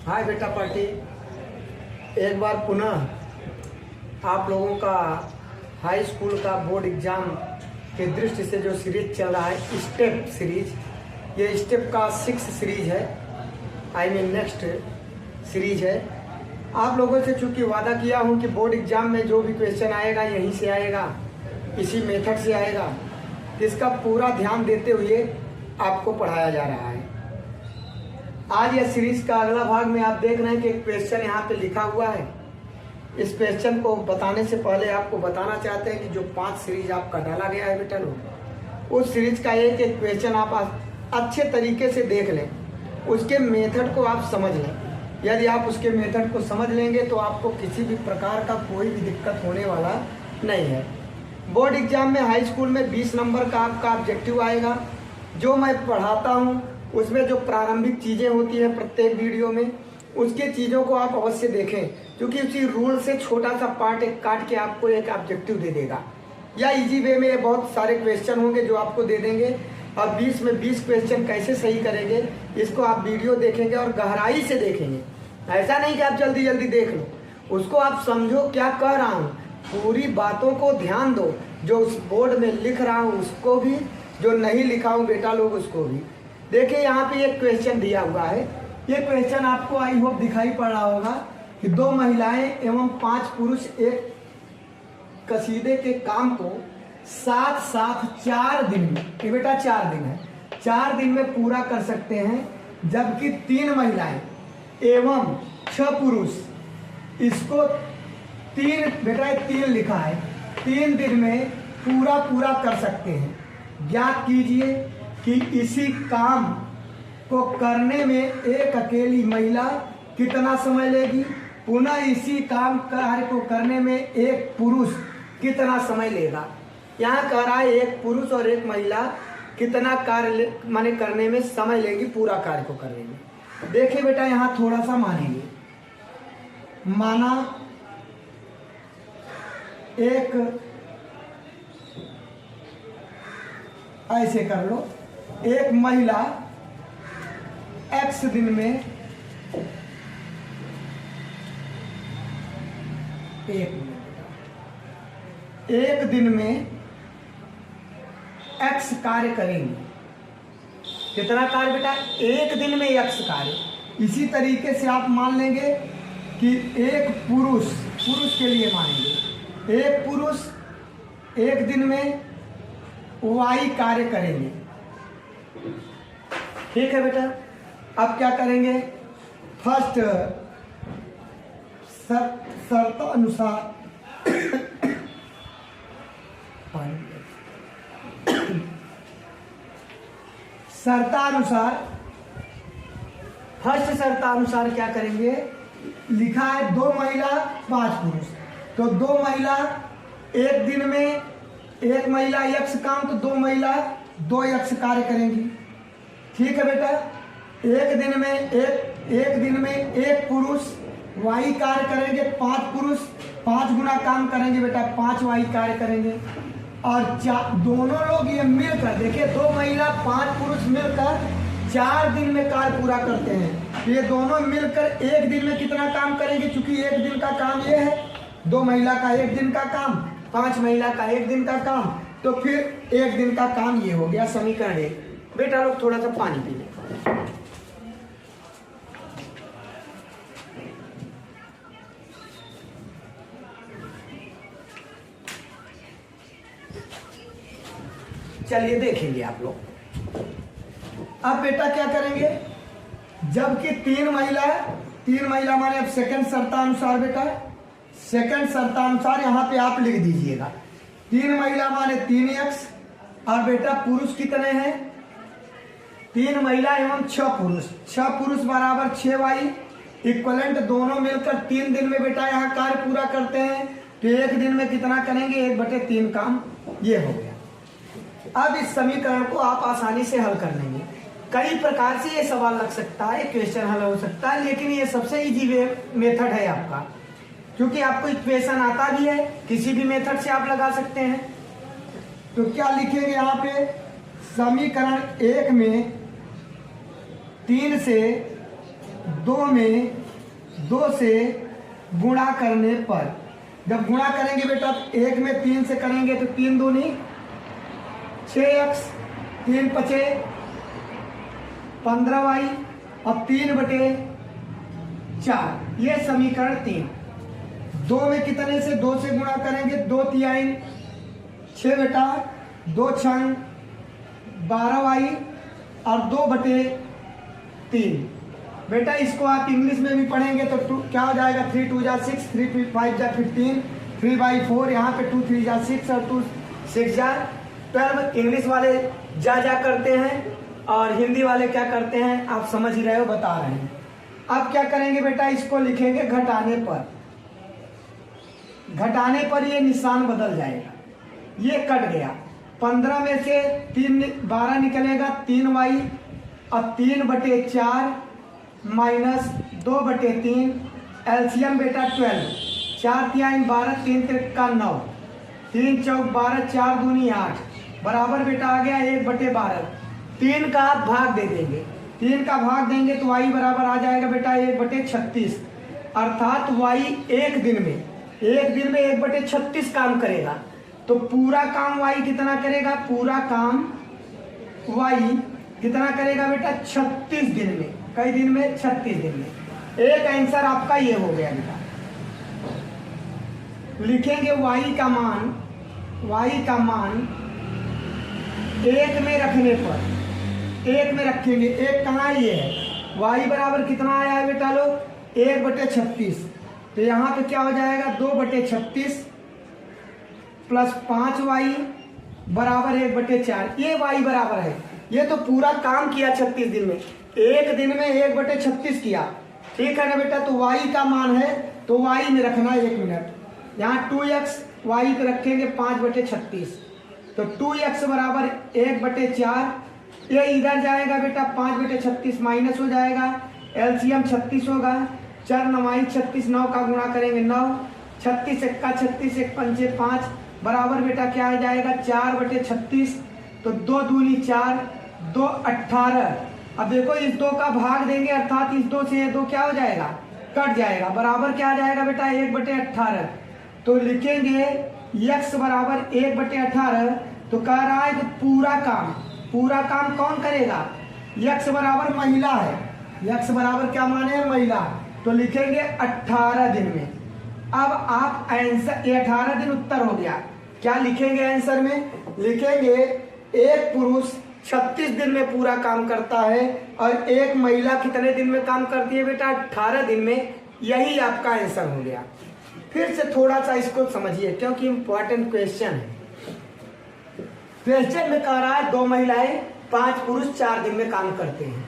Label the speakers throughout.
Speaker 1: हाय बेटा पार्टी, एक बार पुनः आप लोगों का हाई स्कूल का बोर्ड एग्जाम के दृष्टि से जो सीरीज चल रहा है स्टेप सीरीज, ये स्टेप का 6 सीरीज है, नेक्स्ट सीरीज है। आप लोगों से चूंकि वादा किया हूँ कि बोर्ड एग्जाम में जो भी क्वेश्चन आएगा यहीं से आएगा, इसी मेथड से आएगा, इसका पूरा ध्यान देते हुए आपको पढ़ाया जा रहा है। आज यह सीरीज का अगला भाग में आप देख रहे हैं कि एक क्वेश्चन यहाँ पे लिखा हुआ है। इस क्वेश्चन को बताने से पहले आपको बताना चाहते हैं कि जो 5 सीरीज आपका डाला गया है बेटा लोग, उस सीरीज का एक एक क्वेश्चन आप अच्छे तरीके से देख लें, उसके मेथड को आप समझ लें। यदि आप उसके मेथड को समझ लेंगे तो आपको किसी भी प्रकार का कोई भी दिक्कत होने वाला नहीं है। बोर्ड एग्जाम में हाई स्कूल में 20 नंबर का आपका ऑब्जेक्टिव आएगा। जो मैं पढ़ाता हूँ उसमें जो प्रारंभिक चीज़ें होती हैं प्रत्येक वीडियो में, उसके चीज़ों को आप अवश्य देखें, क्योंकि उसी रूल से छोटा सा पार्ट एक काट के आपको एक ऑब्जेक्टिव दे देगा। या इजी वे में बहुत सारे क्वेश्चन होंगे जो आपको दे देंगे, और 20 में 20 क्वेश्चन कैसे सही करेंगे इसको आप वीडियो देखेंगे और गहराई से देखेंगे। ऐसा नहीं कि आप जल्दी जल्दी देख लो, उसको आप समझो क्या कह रहा हूँ, पूरी बातों को ध्यान दो। जो उस बोर्ड में लिख रहा हूँ उसको भी, जो नहीं लिखा हूँ बेटा लोग उसको भी। देखिए यहाँ पे एक क्वेश्चन दिया हुआ है। ये क्वेश्चन आपको आई होप दिखाई पड़ रहा होगा कि 2 महिलाएं एवं 5 पुरुष एक कसीदे के काम को साथ साथ 4 दिन में, ये बेटा 4 दिन है, 4 दिन में पूरा कर सकते हैं, जबकि 3 महिलाएं एवं 6 पुरुष इसको 3 बेटा 3 लिखा है, 3 दिन में पूरा कर सकते हैं। ज्ञात कीजिए कि इसी काम को करने में एक अकेली महिला कितना समय लेगी, पुनः इसी काम कार्य को करने में एक पुरुष कितना समय लेगा। यहाँ कह रहा है एक पुरुष और एक महिला कितना कार्य माने करने में समय लेगी, पूरा कार्य को करने में। देखिए बेटा यहाँ थोड़ा सा मानेंगे, माना एक ऐसे कर लो, एक महिला X दिन में एक दिन में X कार्य करेंगे। कितना कार्य बेटा? एक दिन में X कार्य। इसी तरीके से आप मान लेंगे कि एक पुरुष के लिए मानेंगे, एक पुरुष एक दिन में Y कार्य करेंगे। ठीक है बेटा, अब क्या करेंगे? फर्स्ट शर्त अनुसार फर्स्ट शर्तानुसार क्या करेंगे? लिखा है 2 महिला 5 पुरुष, तो 2 महिला एक दिन में, एक महिला X काम तो 2 महिला 2X कार्य करेंगी। ठीक है बेटा, एक दिन में एक पुरुष Y कार्य करेंगे, 5 पुरुष 5 गुना काम करेंगे बेटा, 5 Y कार्य करेंगे। और दोनों लोग ये मिलकर, देखिए 2 महिला 5 पुरुष मिलकर 4 दिन में कार्य पूरा करते हैं। ये दोनों मिलकर एक दिन में कितना काम करेंगे? क्योंकि एक दिन का काम ये है, 2 महिला का एक दिन का काम, 5 महिला का एक दिन का काम, तो फिर एक दिन का काम ये हो गया समीकरण 1। बेटा लोग थोड़ा सा पानी पी लें। चलिए देखेंगे आप लोग। अब बेटा क्या करेंगे? जबकि 3 महिला माने, अब सेकंड शर्तानुसार बेटा, सेकंड शर्तानुसार यहाँ पे आप लिख दीजिएगा 3 महिला माने 3X, और बेटा पुरुष कितने हैं? 3 महिला एवं 6 पुरुष, 6 पुरुष बराबर 6Y इक्वलेंट, दोनों मिलकर 3 दिन में बेटा यहाँ कार्य पूरा करते हैं। तो एक दिन में कितना करेंगे? 1/3 काम, ये हो गया। अब इस समीकरण को आप आसानी से हल कर लेंगे। कई प्रकार से ये सवाल लग सकता है, क्वेश्चन हल हो सकता है, लेकिन ये सबसे इजी मेथड है आपका, क्योंकि आपको इक्वेशन आता भी है, किसी भी मेथड से आप लगा सकते हैं। तो क्या लिखेंगे यहाँ पे? समीकरण 1 में 3 से 2 में 2 से गुणा करने पर, जब गुणा करेंगे बेटा 1 में 3 से करेंगे तो 3 दूनी 6x, 3 पचे 15y और 3/4, ये समीकरण 3। 2 में कितने से 2 से गुणा करेंगे, 2 तिहाई 6 बेटा, 2 छंग 12y और 2/3 बेटा। इसको आप इंग्लिश में भी पढ़ेंगे तो क्या हो जाएगा, 3 2 जा 6, 3 5 जा 15, 3/4, यहाँ पे 2 3 जा 6 और 2 6 जा 12। इंग्लिश वाले जा करते हैं और हिंदी वाले क्या करते हैं, आप समझ ही रहे हो, बता रहे हैं। अब क्या करेंगे बेटा, इसको लिखेंगे घटाने पर। घटाने पर ये निशान बदल जाएगा, ये कट गया। 15 में से 12 निकलेगा, 3y और 3/4 माइनस 2/3, एलसीएम बेटा 12, 4 तिहाई 12, 3 तिरका 9, 3 चौक 12, 4 दूनी 8 बराबर बेटा आ गया 1/12। 3 का भाग दे देंगे, 3 का भाग देंगे तो y बराबर आ जाएगा बेटा 1/36, अर्थात y एक दिन में 1/36 काम करेगा। तो पूरा काम y कितना करेगा, पूरा काम y कितना करेगा बेटा 36 दिन में। कई दिन में, 36 दिन में। एक आंसर आपका ये हो गया बेटा। लिखेंगे y का मान 1 में रखने पर, 1 में रखेंगे, 1 कहाँ ये है, y बराबर कितना आया है बेटा लोग 1/36, तो यहाँ पे क्या हो जाएगा 2/36 प्लस 5y बराबर 1/4। ये y बराबर है, ये तो पूरा काम किया 36 दिन में, एक दिन में 1/36 किया, ठीक है ना बेटा। तो y का मान है तो y में रखना 1 मिनट, यहाँ 2x y पे रखेंगे 5/36, तो 2x बराबर 1/4, ये इधर जाएगा बेटा 5/36 माइनस हो जाएगा, एलसीएम 36 होगा, 4 9 36, 9 का गुणा करेंगे 9, 36 1 36, 1 5 5 बराबर बेटा क्या आ जाएगा 4/36, तो 2 दूनी 4, 2 18। अब देखो इस 2 का भाग देंगे, अर्थात इस 2 से ये 2 क्या हो जाएगा, कट जाएगा, बराबर क्या आ जाएगा बेटा 1/18। तो लिखेंगे x बराबर 1/18, तो कह रहा है कि पूरा काम कौन करेगा, x बराबर महिला है, x बराबर क्या माने है महिला, तो लिखेंगे 18 दिन में। अब आप आंसर, ये 18 दिन उत्तर हो गया, क्या लिखेंगे आंसर में, लिखेंगे एक पुरुष 36 दिन में पूरा काम करता है और एक महिला कितने दिन में काम करती है बेटा 18 दिन में। यही आपका आंसर हो गया। फिर से थोड़ा सा इसको समझिए क्योंकि इंपॉर्टेंट क्वेश्चन है। क्वेश्चन में कह रहा है 2 महिलाएं 5 पुरुष 4 दिन में काम करते हैं।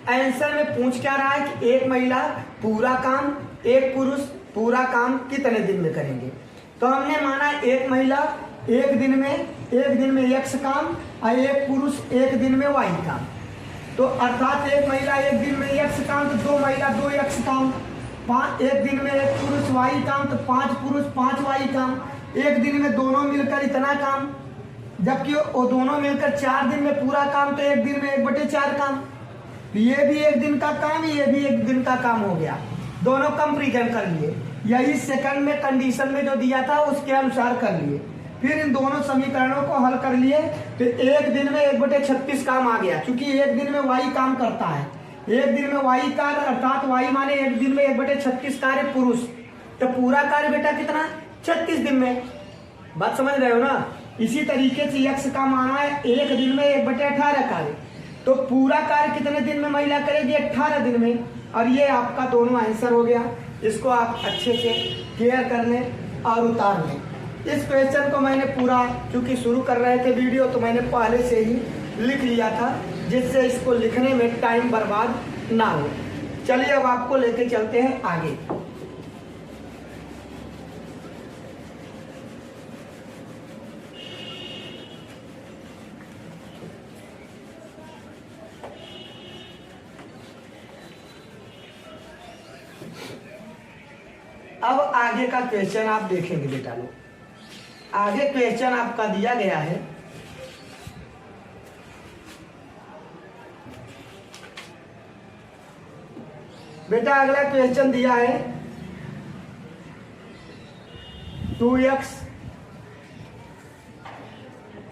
Speaker 1: आंसर में पूछ क्या रहा है कि एक महिला पूरा काम, एक पुरुष पूरा काम कितने दिन में करेंगे। तो हमने माना एक महिला एक दिन में x काम और एक पुरुष एक दिन में y काम। तो अर्थात एक महिला एक दिन में x काम तो 2 महिला 2x काम, एक दिन में एक पुरुष y काम तो 5 पुरुष 5y काम, एक दिन में दोनों मिलकर इतना काम, जबकि वो दोनों मिलकर 4 दिन में पूरा काम, तो एक दिन में 1/4 काम। ये भी एक दिन का काम, ये भी एक दिन का काम हो गया, दोनों कंपेरिजन कर लिए। यही सेकंड में कंडीशन में जो दिया था उसके अनुसार कर लिए। फिर इन दोनों समीकरणों को हल कर लिए तो एक दिन में 1/36 काम आ गया, क्योंकि एक दिन में y काम करता है, एक दिन में y कार्य, अर्थात y माने एक दिन में 1/36 कार्य पुरुष, तो पूरा कार्य बेटा कितना 36 दिन में। बात समझ रहे हो ना। इसी तरीके से x का माना है एक दिन में 1/18 कार्य, तो पूरा कार्य कितने दिन में महिला करेगी 18 दिन में। और ये आपका दोनों आंसर हो गया। इसको आप अच्छे से क्लियर कर लें और उतार लें। इस क्वेश्चन को मैंने पूरा, क्योंकि शुरू कर रहे थे वीडियो, तो मैंने पहले से ही लिख लिया था जिससे इसको लिखने में टाइम बर्बाद ना हो। चलिए अब आपको लेके चलते हैं आगे। अब आगे का क्वेश्चन आप देखेंगे बेटा लोग। आगे क्वेश्चन आपका दिया गया है बेटा अगला क्वेश्चन दिया है 2x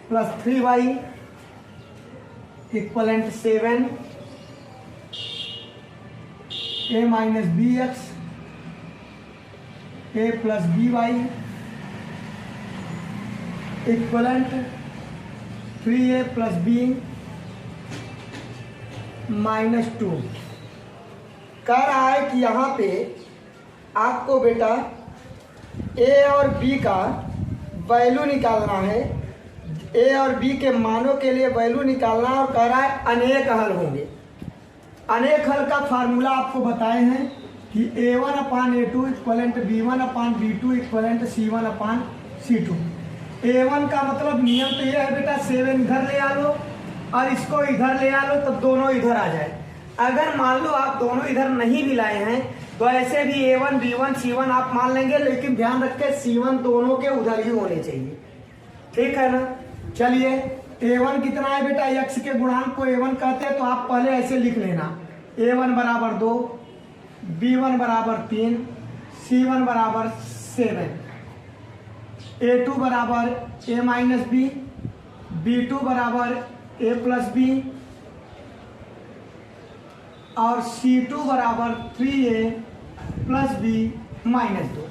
Speaker 1: plus 3y equivalent 7, a minus bx a plus by equivalent 3a plus b minus 2। कह रहा है कि यहाँ पे आपको बेटा a और b का वैल्यू निकालना है, a और b के मानों के लिए वैल्यू निकालना है और कह रहा है अनेक हल होंगे। अनेक हल का फार्मूला आपको बताए हैं कि a1 अपान a2 इक्वलेंट b1 अपान b2 इक्वलेंट c1 अपान c2। a1 का मतलब नियम तो ये है बेटा 7 इधर ले आ लो और इसको इधर ले आ लो तो दोनों इधर आ जाए। अगर मान लो आप दोनों इधर नहीं भी लाए हैं तो ऐसे भी a1 b1 c1 आप मान लेंगे, लेकिन ध्यान रखें c1 दोनों के उधर ही होने चाहिए, ठीक है ना। चलिए a1 कितना है बेटा, x के गुणांक को a1 कहते हैं, तो आप पहले ऐसे लिख लेना a1 बराबर 2, b1 बराबर 3, c1 बराबर 7, a2 बराबर a माइनस b, b2 बराबर a प्लस b और c2 बराबर 3a plus b minus 2।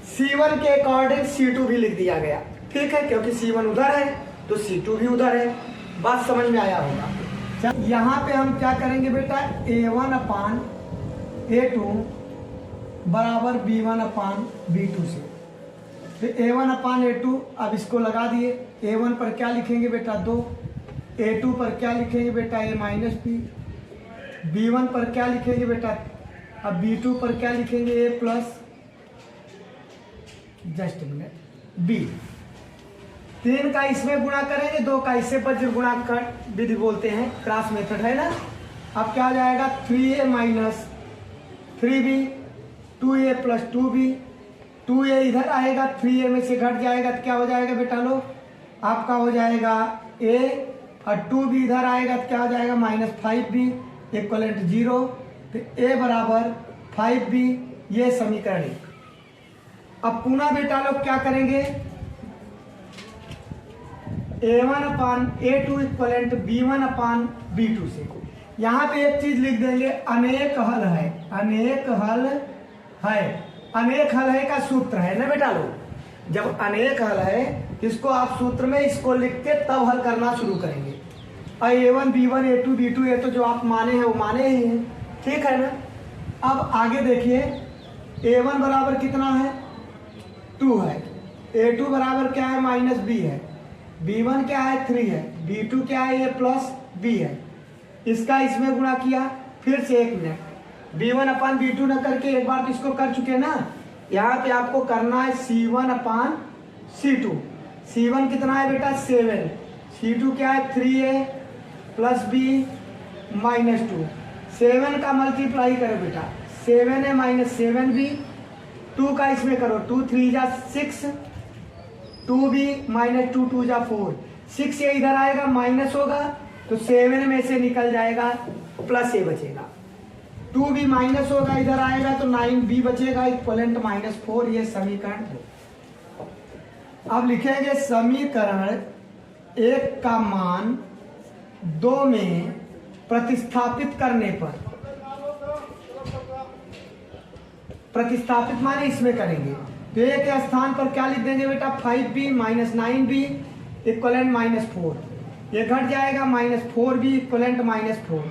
Speaker 1: c1 के अकॉर्डिंग c2 भी लिख दिया गया, ठीक है, क्योंकि c1 उधर है तो c2 भी उधर है। बात समझ में आया होगा। यहाँ पे हम क्या करेंगे बेटा, a1 अपान a2 बराबर b1 अपान b2 से, तो a1 अपान a2 अब इसको लगा दिए। a1 पर क्या लिखेंगे बेटा 2, a2 पर क्या लिखेंगे बेटा a माइनस b, b1 पर क्या लिखेंगे बेटा, अब b2 पर क्या लिखेंगे a plus, just minute b। 3 का इसमें गुणा करेंगे, 2 का इससे पर गुणा कर विधि बोलते हैं, क्रॉस मेथड है ना। अब क्या हो जाएगा 3a minus 3b, 2a plus 2b, 2a इधर आएगा 3a में से घट जाएगा तो क्या हो जाएगा बेटा लो, आपका हो जाएगा a और 2b इधर आएगा तो क्या हो जाएगा माइनस 5b इक्वलेंट 0। तो a बराबर 5b, ये समीकरण 1। अब पुनः बेटा लोग क्या करेंगे, a1 अपान a2 इक्वलेंट b1 अपान b2 से यहाँ पे एक चीज लिख देंगे, अनेक हल है। अनेक हल है, अनेक हल है का सूत्र है ना बेटा लोग। जब अनेक हल है इसको आप सूत्र में इसको लिख के तब हल करना शुरू करेंगे। और a1 b1 a2 b2 ये तो जो आप माने हैं वो माने ही हैं, ठीक है ना। अब आगे देखिए a1 बराबर कितना है 2 है, a2 बराबर क्या है माइनस b है, b1 क्या है 3 है, b2 क्या है a प्लस b है। इसका इसमें गुणा किया, फिर से 1 मिनट, b1 अपान b2 न करके एक बार तो इसको कर चुके ना। यहाँ पे आपको करना है c1 अपान c2। c1 कितना है बेटा 7, c2 क्या है 3a प्लस b माइनस 2। 7 का मल्टीप्लाई करो बेटा, 7a माइनस 7b, 2 का इसमें करो, 2 3 जा 6, 2b माइनस 2 2 जा 4, 6 ये इधर आएगा माइनस होगा तो 7 में से निकल जाएगा प्लस a बचेगा, 2b माइनस होगा इधर आएगा तो 9b बचेगा इक्वलेंट माइनस 4। ये समीकरण 2। अब लिखेंगे समीकरण 1 का मान 2 में प्रतिस्थापित करने पर, प्रतिस्थापित माने इसमें करेंगे तो a के स्थान पर क्या लिख देंगे बेटा 5b minus 9b equivalent minus 4, ये घट जाएगा माइनस 4b इक्वलेंट माइनस 4।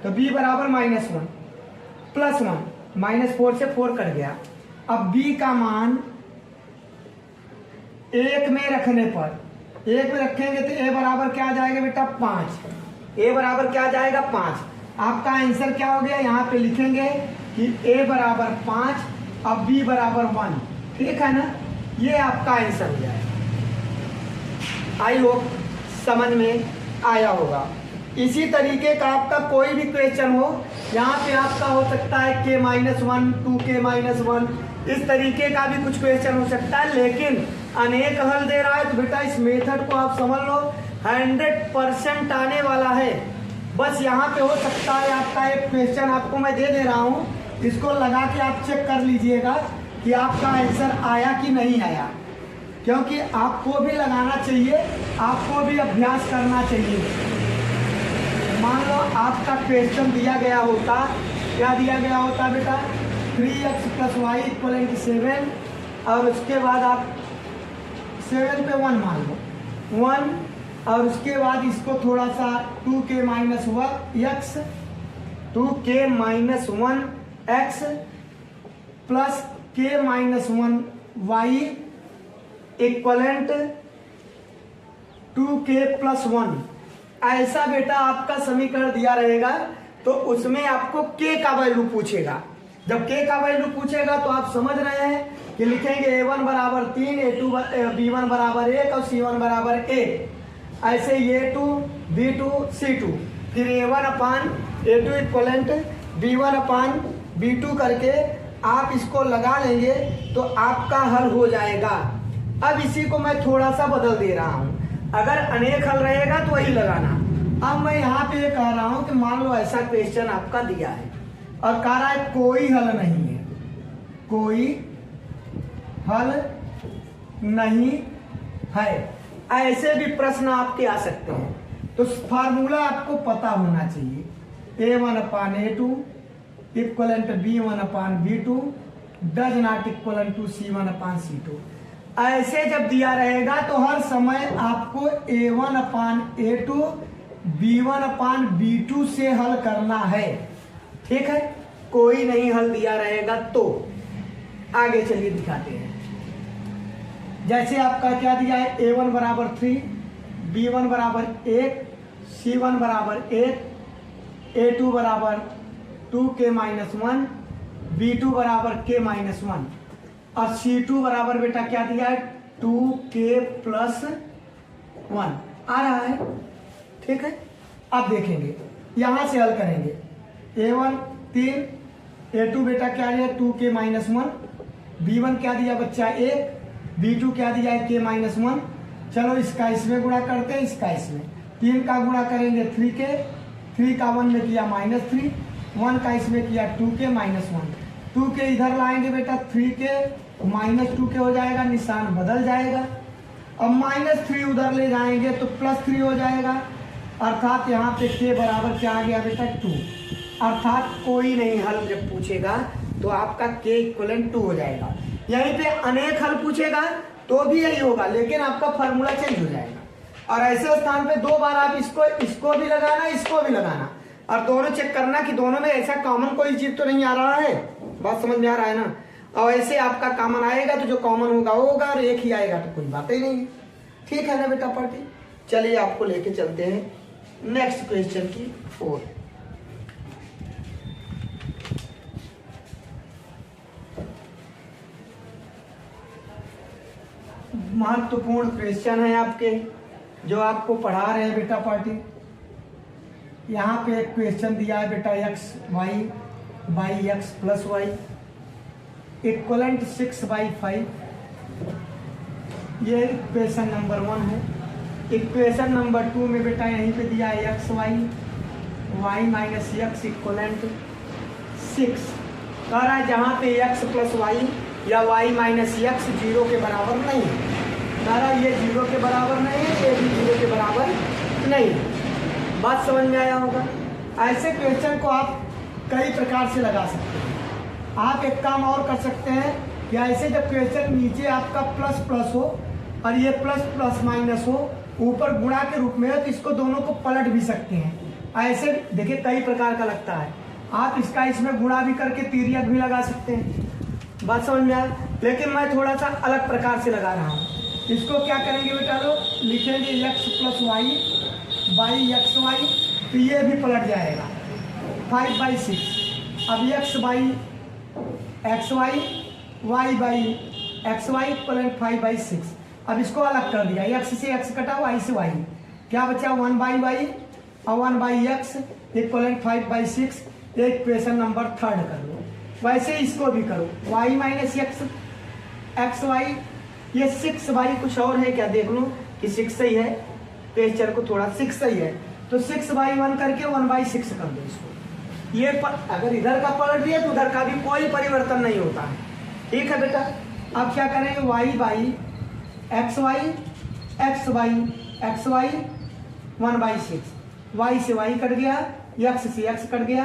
Speaker 1: तो b बराबर माइनस 1 प्लस 1, माइनस 4 से 4 कट गया। अब b का मान 1 में रखने पर, 1 में रखेंगे तो a बराबर क्या आ जाएगा बेटा 5, a बराबर क्या आ जाएगा 5। आपका आंसर क्या हो गया, यहाँ पे लिखेंगे कि a बराबर 5 अब b बराबर 1, ठीक है ना। ये आपका आंसर हो जाएगा। आई होप समझ में आया होगा। इसी तरीके का आपका कोई भी क्वेश्चन हो, यहाँ पे आपका हो सकता है k माइनस 1 2k माइनस 1, इस तरीके का भी कुछ क्वेश्चन हो सकता है, लेकिन अनेक हल दे रहा है तो बेटा इस मेथड को आप समझ लो 100% आने वाला है। बस यहाँ पे हो सकता है आपका एक क्वेश्चन आपको मैं दे रहा हूँ इसको लगा के आप चेक कर लीजिएगा कि आपका आंसर आया कि नहीं आया, क्योंकि आपको भी लगाना चाहिए, आपको भी अभ्यास करना चाहिए। मान लो आपका क्वेश्चन दिया गया होता, क्या दिया गया होता बेटा, 3x + y = 7, और उसके बाद आप 7 पे 1 मान लो 1, और उसके बाद इसको थोड़ा सा 2k - 1x 2k - 1x plus k - 1y equivalent 2k + 1, ऐसा बेटा आपका समीकरण दिया रहेगा। तो उसमें आपको k का वैल्यू पूछेगा। जब k का वैल्यू पूछेगा तो आप समझ रहे हैं कि लिखेंगे a1 = 3, b1 = 1 और c1 = 1। ऐसे a2 b2 c2, फिर a1/a2 इक्वलेंट b1/b2 करके आप इसको लगा लेंगे तो आपका हल हो जाएगा। अब इसी को मैं थोड़ा सा बदल दे रहा हूं, अगर अनेक हल रहेगा तो वही लगाना। अब मैं यहाँ पे ये कह रहा हूं कि मान लो ऐसा क्वेश्चन आपका दिया है और कह रहा है कोई हल नहीं है, कोई हल नहीं है, ऐसे भी प्रश्न आपके आ सकते हैं। तो फार्मूला आपको पता होना चाहिए, a1/a2 = b1/b2 does not equal to c1/c2। ऐसे जब दिया रहेगा तो हर समय आपको a1/a2 b1/b2 से हल करना है, ठीक है। कोई नहीं हल दिया रहेगा तो आगे चलिए दिखाते हैं। जैसे आपका क्या दिया है, a1 = 3, b1 = 1, c1 = 1, a2 = 2k - 1, b2 = k - 1, और c2 बराबर बेटा क्या दिया है, 2k + 1 आ रहा है, ठीक है। अब देखेंगे यहां से हल करेंगे, a1 3, a2 बेटा क्या दिया 2k - 1, b1 क्या दिया बच्चा 1, b2 क्या दिया है k - 1। चलो इसका इसमें गुणा करते हैं, इसका इसमें, 3 का गुणा करेंगे 3k, 3 का 1 में किया -3, 1 का इसमें किया 2k - 1, 2k इधर लाएंगे बेटा 3k -2k हो जाएगा, निशान बदल जाएगा। अब -3 उधर ले जाएंगे तो +3 हो जाएगा, अर्थात यहाँ पे k बराबर क्या आ गया बेटा 2। अर्थात कोई नहीं हल जब पूछेगा तो आपका k = 2 हो जाएगा। यहीं पे अनेक हल पूछेगा तो भी यही होगा, लेकिन आपका फार्मूला चेंज हो जाएगा। और ऐसे स्थान पे 2 बार आप इसको भी लगाना, इसको भी लगाना, और दोनों चेक करना कि दोनों में ऐसा कॉमन कोई चीज तो नहीं आ रहा है। बात समझ में आ रहा है ना। और ऐसे आपका कॉमन आएगा तो जो कॉमन होगा वो होगा, और एक ही आएगा तो कोई बात ही नहीं है, ठीक है ना बेटा पार्टी। चलिए आपको लेके चलते हैं नेक्स्ट क्वेश्चन की ओर। महत्वपूर्ण क्वेश्चन है आपके जो आपको पढ़ा रहे हैं बेटा पार्टी। यहाँ पे एक क्वेश्चन दिया है बेटा x(y)(x + y = 6/5। ये इक्वेशन नंबर 1 है। इक्वेशन नंबर 2 में बेटा यहीं पे दिया है xy y - x = 6। कह रहा है जहाँ पे x + y या y - x 0 के बराबर नहीं है, कह रहा है ये 0 के बराबर नहीं है, ये भी 0 के बराबर नहीं है। बात समझ में आया होगा। ऐसे क्वेश्चन को आप कई प्रकार से लगा सकते हैं। आप एक काम और कर सकते हैं कि ऐसे जब क्वेश्चन नीचे आपका प्लस हो और ये प्लस हो, ऊपर गुणा के रूप में हो, तो इसको दोनों को पलट भी सकते हैं। ऐसे देखिए कई प्रकार का लगता है, आप इसका इसमें गुणा भी करके तिर्यक भी लगा सकते हैं। बात समझ में आया, लेकिन मैं थोड़ा सा अलग प्रकार से लगा रहा हूँ। इसको क्या करेंगे बेटा लोग, लिखेंगे x + y xy, तो ये भी पलट जाएगा 5/6। अब x/xy y/xy = 5/6। अब इसको अलग कर दिया, x से x कटा, y से y, क्या बचा 1/y और 1/x = 5/6। एक इक्वेशन नंबर 3 कर लो। वैसे इसको भी करो, y - x xy, ये 6y कुछ और है क्या, देख लो कि 6 सही है, क्वेश्चन को थोड़ा 6 सही है तो 6/1 करके 1/6 कर दो इसको। अगर इधर का पलट दिया तो उधर का भी कोई परिवर्तन नहीं होता है। ठीक है बेटा, अब क्या करेंगे, y by x y 1/6, y से y कट गया, x से x कट गया,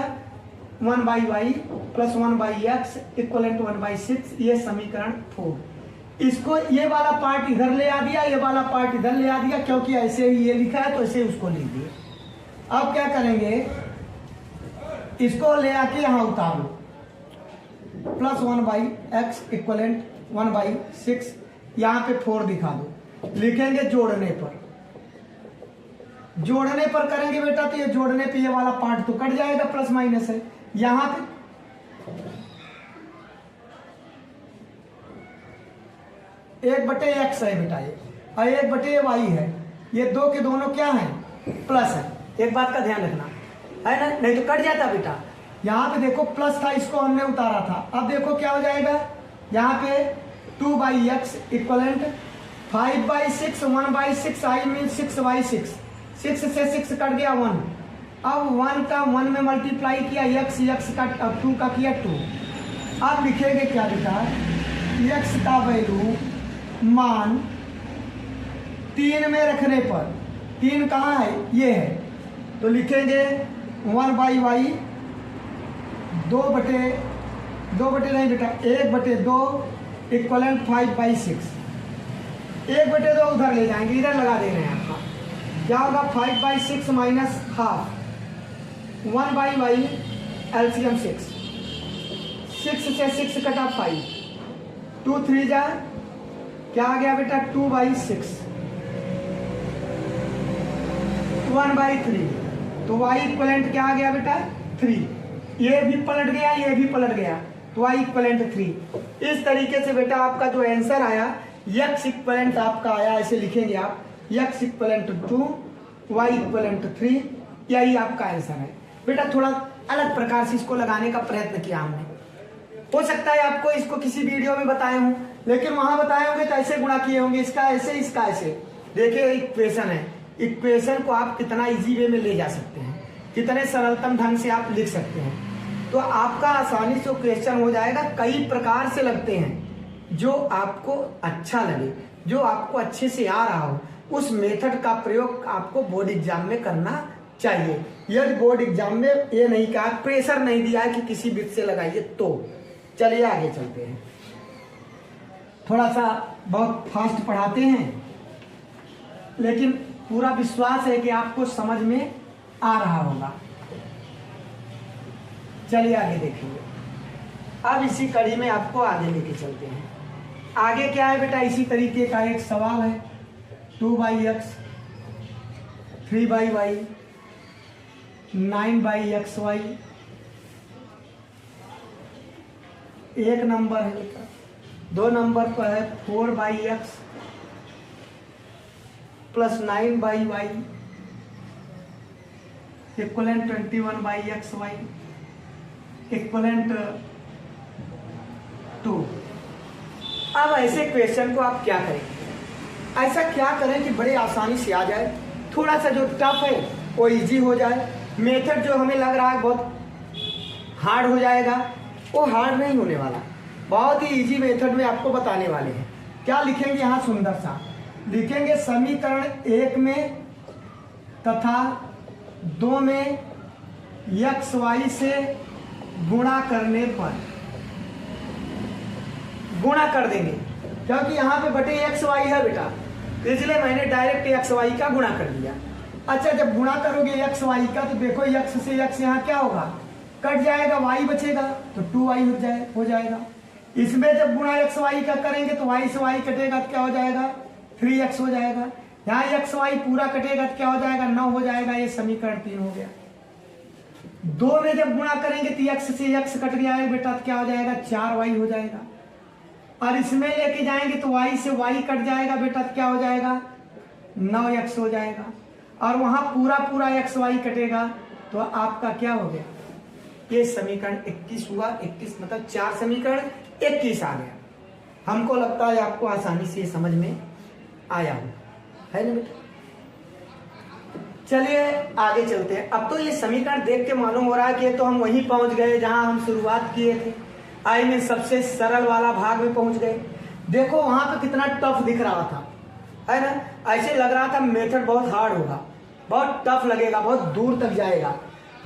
Speaker 1: 1/y प्लस 1/x इक्वलेंट 1/6, ये समीकरण 4। इसको ये वाला पार्ट इधर ले आ दिया, ये वाला पार्ट इधर ले आ दिया, क्योंकि ऐसे ही ये लिखा है तो ऐसे उसको लिख दिया। अब क्या करेंगे, इसको ले आके यहां उतारो, प्लस 1/x इक्वलेंट 1/6, यहां पे 4 दिखा दो। लिखेंगे जोड़ने पर करेंगे बेटा, तो ये जोड़ने पे ये वाला पार्ट तो कट जाएगा, प्लस माइनस है, यहां पे 1/x है बेटा ये, और 1/y है, ये दो के दोनों क्या है, प्लस है। एक बात का ध्यान रखना है ना, नहीं तो कट जाता बेटा। यहाँ पे देखो प्लस था, इसको हमने उतारा था, अब देखो क्या हो जाएगा, यहाँ पे 2/x इक्वलेंट 5/6, 1/6 आई मीन 6/6, 6 से 6 कट गया 1, अब 1 का 1 में मल्टीप्लाई किया, x का 2 का किया 2। अब लिखेंगे क्या बेटा, x का वैल्यू मान 3 में रखने पर, 3 कहाँ है, ये है, तो लिखेंगे 1/y 2 नहीं बेटा 1/2 इक्वलेंट 5/6, 1/2 उधर ले जाएंगे, इधर लगा दे रहे हैं आपका, क्या होगा 5/6 माइनस हाफ, 1/y एलसीएम 6 से 6 कटा 5, 2 3 जा क्या आ गया बेटा 2/6, 1/3, तो y इक्वलेंट क्या आ गया बेटा 3, ये भी पलट गया, ये भी पलट गया, तो y इक्वलेंट 3। इस तरीके से बेटा आपका जो आंसर आया, x इक्वलेंट आपका आया, ऐसे लिखेंगे आप, x इक्वलेंट 2, y इक्वलेंट 3, यही आपका आंसर है बेटा। थोड़ा अलग प्रकार से इसको लगाने का प्रयत्न किया हमने, हो सकता है आपको इसको किसी वीडियो में बताए हूं, लेकिन वहां बताए होंगे तो ऐसे गुणा किए होंगे, इसका ऐसे इसका ऐसे। देखिए इक्वेशन है, इक्वेशन को आप कितना इजी वे में ले जा सकते हैं, कितने सरलतम ढंग से आप लिख सकते हैं, तो आपका आसानी से क्वेश्चन हो जाएगा। कई प्रकार से लगते हैं, जो आपको अच्छा लगे, जो आपको अच्छे से आ रहा हो, उस मेथड का प्रयोग आपको बोर्ड एग्जाम में करना चाहिए। यदि बोर्ड एग्जाम में ये नहीं कहा, प्रेशर नहीं दिया है कि किसी विध से लगाइए, तो चलिए आगे चलते हैं। थोड़ा सा बहुत फास्ट पढ़ाते हैं, लेकिन पूरा विश्वास है कि आपको समझ में आ रहा होगा। चलिए आगे देखेंगे। अब इसी कड़ी में आपको आगे लेके चलते हैं। आगे क्या है बेटा, इसी तरीके का एक सवाल है, 2/x 3/y 9/xy, एक नंबर है बेटा। 2 नंबर पर है 4/x plus 9/y equivalent 21/xy equivalent 2। अब ऐसे क्वेश्चन को आप क्या करेंगे, ऐसा क्या करें कि बड़े आसानी से आ जाए, थोड़ा सा जो टफ है वो इजी हो जाए, मेथड जो हमें लग रहा है बहुत हार्ड हो जाएगा, वो हार्ड नहीं होने वाला, बहुत ही इजी मेथड में आपको बताने वाले हैं। क्या लिखेंगे यहाँ, सुंदर सा लिखेंगे, समीकरण 1 में तथा 2 में एक्स वाई से गुणा करने पर, गुणा कर देंगे, क्योंकि यहाँ पे बटे एक्स वाई है बेटा, इसलिए मैंने डायरेक्ट एक्स वाई का गुणा कर दिया। अच्छा, जब गुणा करोगे एक्स वाई का, तो देखो एक्स से एक्स यहाँ क्या होगा, कट जाएगा, वाई बचेगा, तो 2y हो जाएगा। इसमें जब गुणा एक्स वाई का करेंगे तो y से y कटेगा तो क्या हो जाएगा, 3x हो जाएगा। यहाँ एक्स वाई पूरा कटेगा तो क्या हो जाएगा, 9 हो जाएगा। ये समीकरण 3 हो गया। 2 में जब गुणा करेंगे तो x से x कट गया है बेटा, तो क्या हो जाएगा, 4y हो जाएगा। और इसमें लेके जाएंगे तो y से y कट जाएगा बेटा, तो क्या हो जाएगा, 9x हो जाएगा। और वहां पूरा एक्स वाई कटेगा, तो आपका क्या हो गया, ये समीकरण 21 हुआ। 21 मतलब 4 समीकरण 21 आ गया। हमको लगता है आपको आसानी से समझ में आया हो, है ना बेटा। चलिए आगे चलते हैं। अब तो ये समीकरण देख के मालूम हो रहा है कि तो हम वहीं पहुंच गए जहां हम शुरुआत किए थे। आई में सबसे सरल वाला भाग में पहुंच गए। देखो वहां पे कितना टफ दिख रहा था, है ना। ऐसे लग रहा था मेथड बहुत हार्ड होगा, बहुत टफ लगेगा, बहुत दूर तक जाएगा।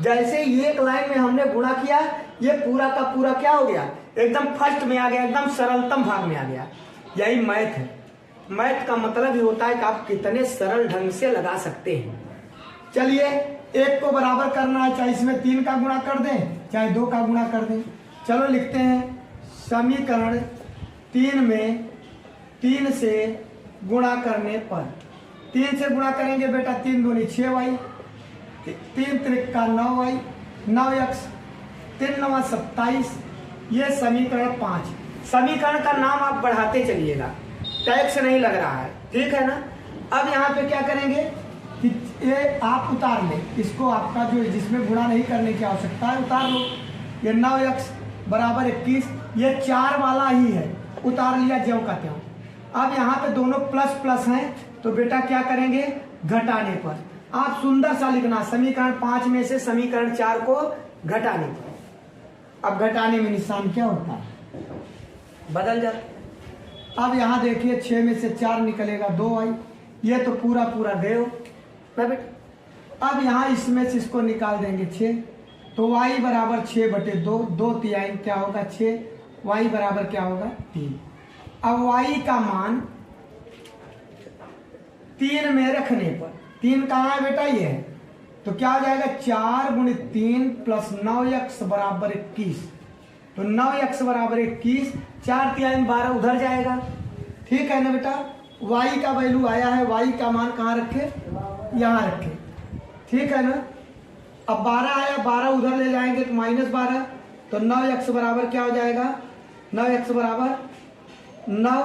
Speaker 1: जैसे ही एक लाइन में हमने गुणा किया, ये पूरा का पूरा क्या हो गया, एकदम फर्स्ट में आ गया, एकदम सरलतम भाग में आ गया। यही मैथ है। मैथ का मतलब ही होता है कि आप कितने सरल ढंग से लगा सकते हैं। चलिए एक को बराबर करना है, चाहे इसमें 3 का गुणा कर दें चाहे 2 का गुणा कर दें। चलो लिखते हैं समीकरण 3 में 3 से गुणा करने पर, 3 से गुणा करेंगे बेटा, 3 दूनी 6y, 3 त्रिका 9y, 9x, 3 नवा 27। ये समीकरण 5। समीकरण का नाम आप बढ़ाते चलिएगा, टैक्स नहीं लग रहा है, ठीक है ना। अब यहाँ पे क्या करेंगे कि ये आप उतार लें इसको, आपका जो जिसमें गुणा नहीं करने की आवश्यकता है उतार लो। ये 9x बराबर 21, ये 4 वाला ही है, उतार लिया ज्यों का त्यों। अब यहाँ पे दोनों प्लस प्लस हैं, तो बेटा क्या करेंगे, घटाने पर। आप सुंदर सा लिखना, समीकरण 5 में से समीकरण 4 को घटाने पर। अब घटाने में निशान क्या होता है, बदल जाता। अब यहाँ देखिए 6 में से 4 निकलेगा 2y, ये तो पूरा पूरा गए हो ना बेटा। अब यहाँ इसमें से इसको निकाल देंगे 6, तो y बराबर 6/2, 2 तिहाई क्या होगा 6, y बराबर क्या होगा 3। अब y का मान 3 में रखने पर, 3 कहाँ है बेटा, ये है, तो क्या हो जाएगा 4 × 3 + 9x बराबर 21। तो 9x बराबर 21, 4 तिहाई 12 उधर जाएगा, ठीक है ना बेटा। y का वैल्यू आया है, y का मान कहाँ रखे, यहाँ रखे, ठीक है ना। अब 12 आया, 12 उधर ले जाएंगे तो -12, तो 9x बराबर क्या हो जाएगा, 9x बराबर 9,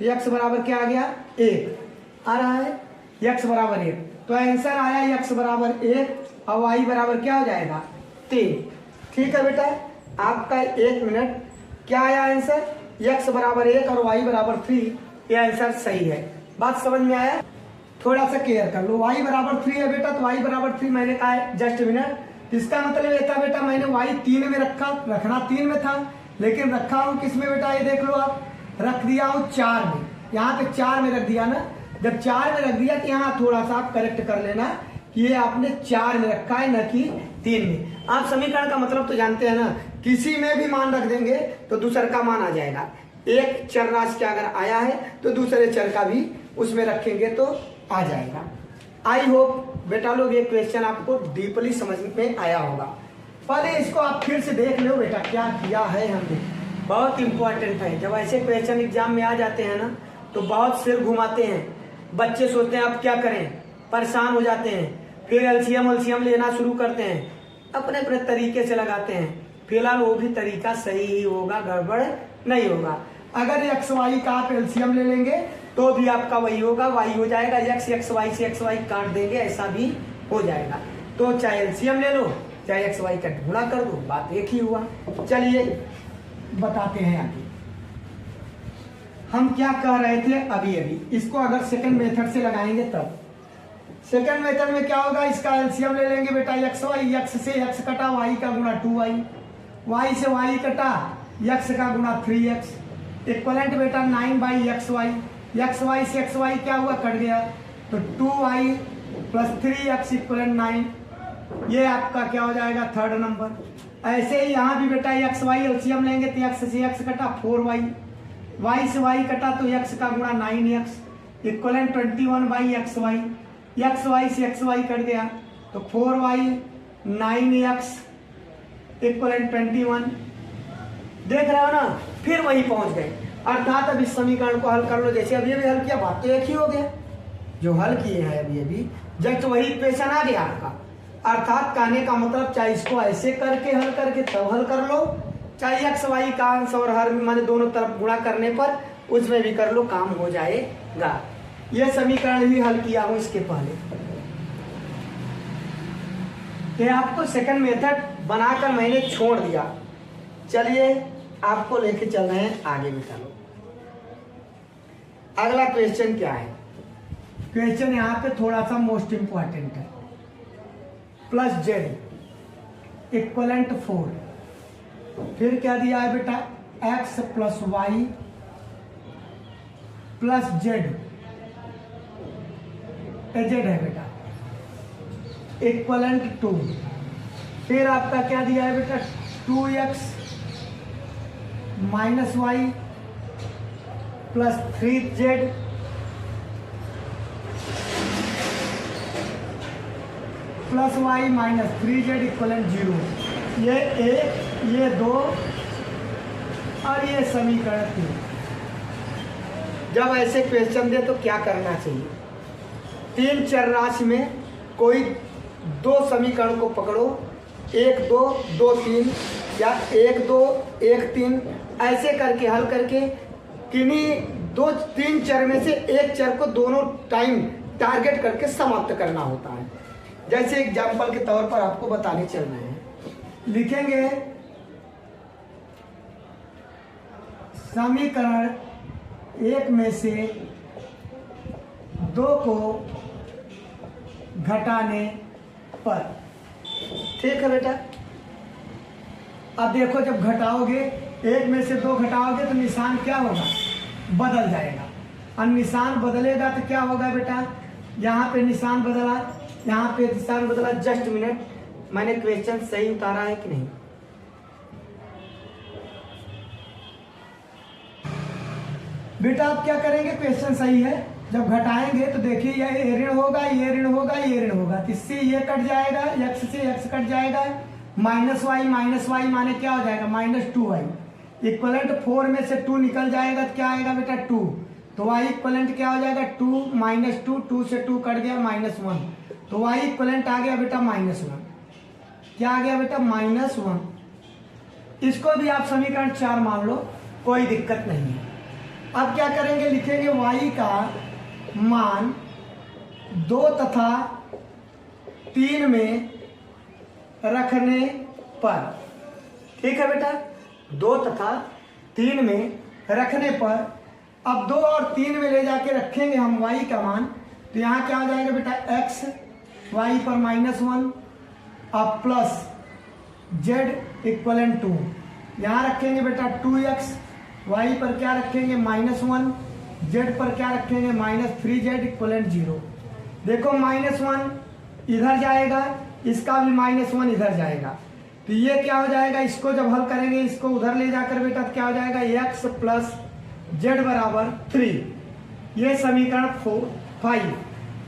Speaker 1: x बराबर क्या आ गया 1 आ रहा है, x बराबर 1, तो आंसर आया x बराबर 1 और y बराबर क्या हो जाएगा 3। ठीक है बेटा, आपका 1 मिनट, क्या आया आंसर, x बराबर 1 और y बराबर 3, ये आंसर सही है। बात समझ में आया, थोड़ा सा क्लियर कर लो। y बराबर 3 है बेटा, तो y बराबर 3 मैंने कहा है जस्ट मिनट। इसका मतलब ये था बेटा, मैंने y 3 में रखना 3 में था, लेकिन रखा हूँ किस में बेटा, ये देख लो आप, रख दिया हूँ 4 में, यहाँ पे 4 में रख दिया ना। जब 4 में रख दिया तो यहाँ थोड़ा सा आप करेक्ट कर लेना कि ये आपने 4 में रखा है, न कि 3 में। आप समीकरण का मतलब तो जानते हैं ना, किसी में भी मान रख देंगे तो दूसरे का मान आ जाएगा। एक चर राशि का अगर आया है तो दूसरे चर का भी उसमें रखेंगे तो आ जाएगा। आई होप बेटा लोग ये क्वेश्चन आपको डीपली समझ में आया होगा। पहले इसको आप फिर से देख लो बेटा, क्या किया है हमने, बहुत इंपॉर्टेंट है। जब ऐसे क्वेश्चन एग्जाम में आ जाते हैं ना, तो बहुत सिर घुमाते हैं, बच्चे सोचते हैं अब क्या करें, परेशान हो जाते हैं, फिर एलसीएम लेना शुरू करते हैं, अपने अपने तरीके से लगाते हैं। फिलहाल वो भी तरीका सही ही होगा, गड़बड़ नहीं होगा। अगर एक्स वाई का आप एलसीएम ले लेंगे तो भी आपका वही होगा, वाई हो जाएगा, एक्स वाई से एक्स वाई काट देंगे, ऐसा भी हो जाएगा। तो चाहे एलसीएम ले लो चाहे एक्स वाई का गुणा कर दो, बात एक ही हुआ। चलिए बताते हैं आगे हम क्या कह रहे थे अभी। इसको अगर सेकंड मेथड से लगाएंगे तब, सेकंड मेथड में क्या होगा, इसका एलसीएम ले लेंगे बेटा, एक्स वाई, एक्स से एक्स कटा, वाई का गुणा 2y, वाई से वाई कटा, एक्स का गुणा 3x, इक्वलेंट बेटा 9/xy, एक्स वाई से एक्स वाई क्या हुआ, कट गया, तो 2y + 3x इक्वलेंट 9। ये आपका क्या हो जाएगा, थर्ड नंबर। ऐसे ही यहाँ भी बेटा एक्स वाई एलसीएम लेंगे तो एक्स से एक्स कटा 4y, वाई से वाई कटा तो एक्स का गुणा 9x equivalent 21/xy, x y से एक्स वाई कट गया तो 4y 9x इक्वलेंट 21। देख रहे हो ना, फिर वही पहुंच गए। अर्थात अब इस समीकरण को हल कर लो, जैसे अभी हल किया, बात तो एक ही हो गया। जो हल किए हैं अभी जस्ट वही इक्वेशन आ गया आपका। अर्थात कहने का मतलब, चाहे इसको ऐसे करके हल करके तब हल कर लो, चाहे एक्स वाई का अंश और हर माने दोनों तरफ गुणा करने पर उसमें भी कर लो, काम हो जाएगा। यह समीकरण भी हल किया हूं इसके पहले। ये आपको सेकंड मेथड बनाकर मैंने छोड़ दिया। चलिए आपको लेके चल रहे हैं आगे बेटा लोग। अगला क्वेश्चन क्या है, क्वेश्चन यहाँ पे थोड़ा सा मोस्ट इंपॉर्टेंट है। Plus z equivalent 4। फिर क्या दिया है बेटा, x plus y plus z, z है बेटा, इक्वलेंट 2। फिर आपका क्या दिया है बेटा, 2x minus y plus 3z plus y minus 3z equivalent 0। ये 1, ये 2 और ये समीकरण 3। जब ऐसे क्वेश्चन दे तो क्या करना चाहिए, 3 चर राशि में कोई 2 समीकरण को पकड़ो, 1 2 2 3 या 1 2 1 3 ऐसे करके हल करके किन्हीं 2-3 चर में से एक चर को दोनों टाइम टारगेट करके समाप्त करना होता है। जैसे एग्जाम्पल के तौर पर आपको बताने चल रहे हैं, लिखेंगे समीकरण 1 में से 2 को घटाने पर। ठीक है बेटा, अब देखो जब घटाओगे 1 में से 2 घटाओगे तो निशान क्या होगा, बदल जाएगा। और निशान बदलेगा तो क्या होगा बेटा, यहाँ पे निशान बदला, यहाँ पे निशान बदला। जस्ट मिनट, मैंने क्वेश्चन सही उतारा है कि नहीं। बेटा आप क्या करेंगे, क्वेश्चन सही है। जब घटाएंगे तो देखिए ये ऋण होगा, ये ऋण होगा, ये ऋण होगा, इससे ये कट जाएगा, x से x कट जाएगा, माइनस वाई माने क्या हो जाएगा, -2y इक्वलेंट 4 में से 2 निकल जाएगा तो क्या आएगा बेटा 2, तो y इक्वलेंट क्या हो जाएगा 2 -2, 2 से 2 कट गया -1, तो y इक्वलेंट आ गया बेटा -1। क्या आ गया बेटा -1। इसको भी आप समीकरण 4 मान लो, कोई दिक्कत नहीं है। अब क्या करेंगे, लिखेंगे y का मान 2 तथा 3 में रखने पर। ठीक है बेटा, 2 तथा 3 में रखने पर। अब 2 और 3 में ले जाके रखेंगे हम y का मान, तो यहाँ क्या हो जाएगा बेटा x y पर -1 अब प्लस z इक्वलेंट 2। यहाँ रखेंगे बेटा 2x, y पर क्या रखेंगे -1, z पर क्या रखेंगे -3z इक्वलेंट 0। देखो -1 इधर जाएगा, इसका भी -1 इधर जाएगा, तो ये क्या हो जाएगा, इसको जब हल करेंगे इसको उधर ले जाकर बेटा तो क्या हो जाएगा x प्लस z बराबर 3। ये समीकरण 5।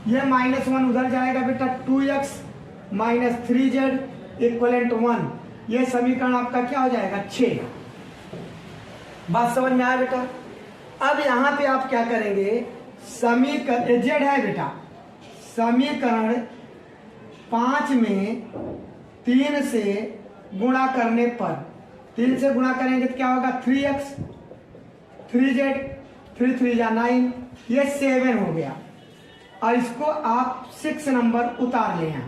Speaker 1: ये -1 उधर जाएगा बेटा 2x माइनस 3z इक्वलेंट 1। ये समीकरण आपका क्या हो जाएगा 6। बात समझ में आया बेटा। अब यहाँ पे आप क्या करेंगे, समीकरण z है बेटा, समीकरण 5 में 3 से गुणा करने पर, 3 से गुणा करेंगे तो क्या होगा 3x 3z 3 3 या 9, ये 7 हो गया। और इसको आप 6 नंबर उतार लें,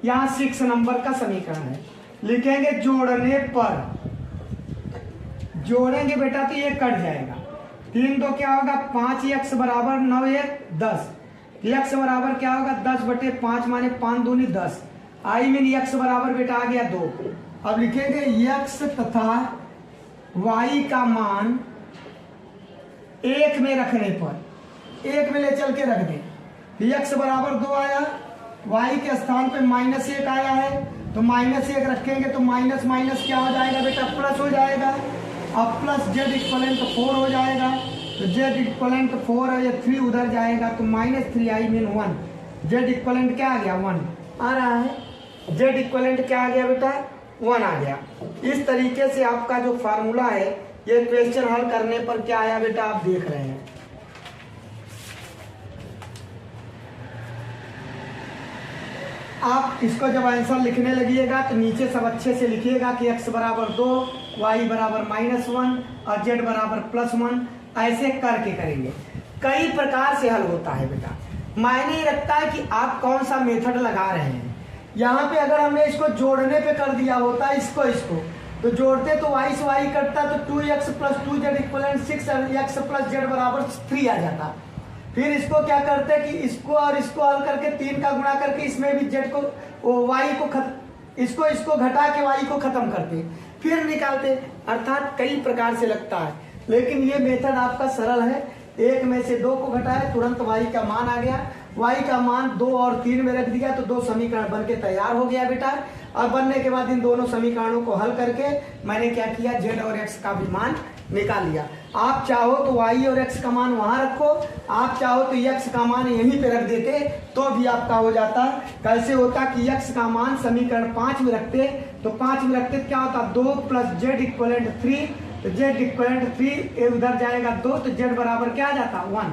Speaker 1: यहाँ 6 नंबर का समीकरण है। लिखेंगे जोड़ने पर, जोड़ेंगे बेटा तो ये कट जाएगा, 3 2 क्या होगा 5x बराबर 9 1 10, x बराबर क्या होगा 10/5 माने 5 दूनी 10, आई मीन x बराबर बेटा आ गया 2। अब लिखेंगे x तथा y का मान 1 में रखने पर, 1 में ले चल के रख दें, x बराबर 2 आया, y के स्थान पे -1 आया है, तो -1 रखेंगे तो माइनस माइनस क्या हो जाएगा बेटा प्लस हो जाएगा। अब प्लस z इक्वलेंट 4 हो जाएगा, तो z इक्वलेंट 4 है, ये 3 उधर जाएगा तो -3 आई मीन 1, z इक्वलेंट क्या आ गया 1 आ रहा है, z इक्वलेंट क्या आ गया बेटा 1 आ गया। इस तरीके से आपका जो फार्मूला है, ये क्वेश्चन हल करने पर क्या आया बेटा आप देख रहे हैं। आप इसको जब आंसर लिखने लगिएगा तो नीचे सब अच्छे से लिखिएगा कि x बराबर 2, y बराबर -1 और z बराबर +1, ऐसे करके करेंगे। कई प्रकार से हल होता है बेटा, मायने रखता है कि आप कौन सा मेथड लगा रहे हैं। यहाँ पे अगर हमने इसको जोड़ने पे कर दिया होता इसको तो जोड़ते तो y से y कटता तो 2x + 2z equivalent 6 x + z बराबर 3 आ जाता। फिर इसको क्या करते हैं कि इसको और इसको हल करके 3 का गुणा करके इसमें भी जेड को वाई को इसको घटा के वाई को खत्म करते, फिर निकालते। अर्थात कई प्रकार से लगता है, लेकिन ये मेथड आपका सरल है। 1 में से 2 को घटाया, तुरंत वाई का मान आ गया, वाई का मान 2 और 3 में रख दिया तो 2 समीकरण बन के तैयार हो गया बेटा। अब बनने के बाद इन दोनों समीकरणों को हल करके मैंने क्या किया, जेड और एक्स का भी मान निकाल लिया। आप चाहो तो वाई और एक्स का मान वहां रखो, आप चाहो तो एक्स का मान यहीं पे रख देते तो भी आपका हो जाता। कैसे होता कि एक्स का मान समीकरण 5 में रखते, तो 5 में रखते क्या होता, 2 प्लस जेड इक्वलेंट 3, तो जेड इक्वलेंट 3 उधर जाएगा 2, तो जेड बराबर क्या आ जाता 1।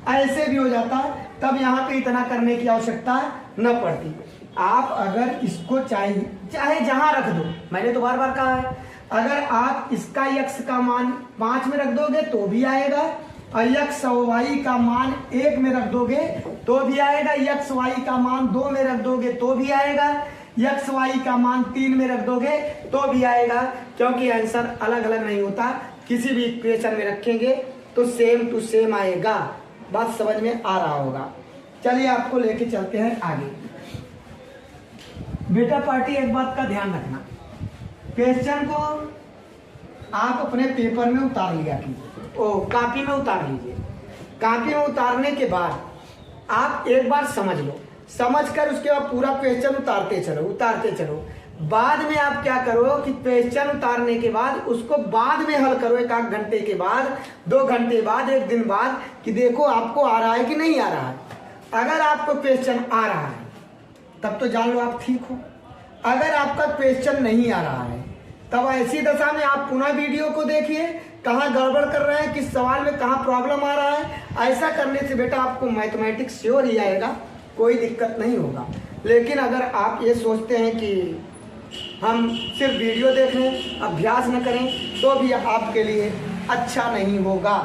Speaker 1: ऐसे भी हो जाता, तब यहाँ पे इतना करने की आवश्यकता न पड़ती। आप अगर इसको चाहे जहां रख दो, मैंने तो बार बार कहा है, अगर आप इसका यक्स का मान 5 में रख दोगे तो भी आएगा, और यक्स और वाई का मान 1 में रख दोगे तो भी आएगा, यक्स वाई का मान 2 में रख दोगे तो भी आएगा, यक्स वाई का मान 3 में रख दोगे तो भी आएगा, क्योंकि आंसर अलग अलग नहीं होता। किसी भी इक्वेशन में रखेंगे तो सेम टू सेम आएगा। बात समझ में आ रहा होगा। चलिए आपको लेके चलते हैं आगे। बेटा पार्टी, एक बात का ध्यान रखना, क्वेश्चन को आप अपने पेपर में उतार लिया कीजिए, कॉपी में उतार लीजिए। कॉपी में उतारने के बाद आप एक बार समझ लो, समझकर उसके बाद पूरा क्वेश्चन उतारते चलो। बाद में आप क्या करो कि क्वेश्चन उतारने के बाद उसको बाद में हल करो, 1 घंटे के बाद, 2 घंटे बाद, 1 दिन बाद, कि देखो आपको आ रहा है कि नहीं आ रहा है। अगर आपको क्वेश्चन आ रहा है तब तो जान लो आप ठीक हो। अगर आपका क्वेश्चन नहीं आ रहा है तब ऐसी दशा में आप पुनः वीडियो को देखिए, कहाँ गड़बड़ कर रहे हैं, किस सवाल में कहाँ प्रॉब्लम आ रहा है। ऐसा करने से बेटा आपको मैथमेटिक्स श्योर ही आएगा, कोई दिक्कत नहीं होगा। लेकिन अगर आप ये सोचते हैं कि हम सिर्फ वीडियो देख लें, अभ्यास न करें, तो भी आपके लिए अच्छा नहीं होगा।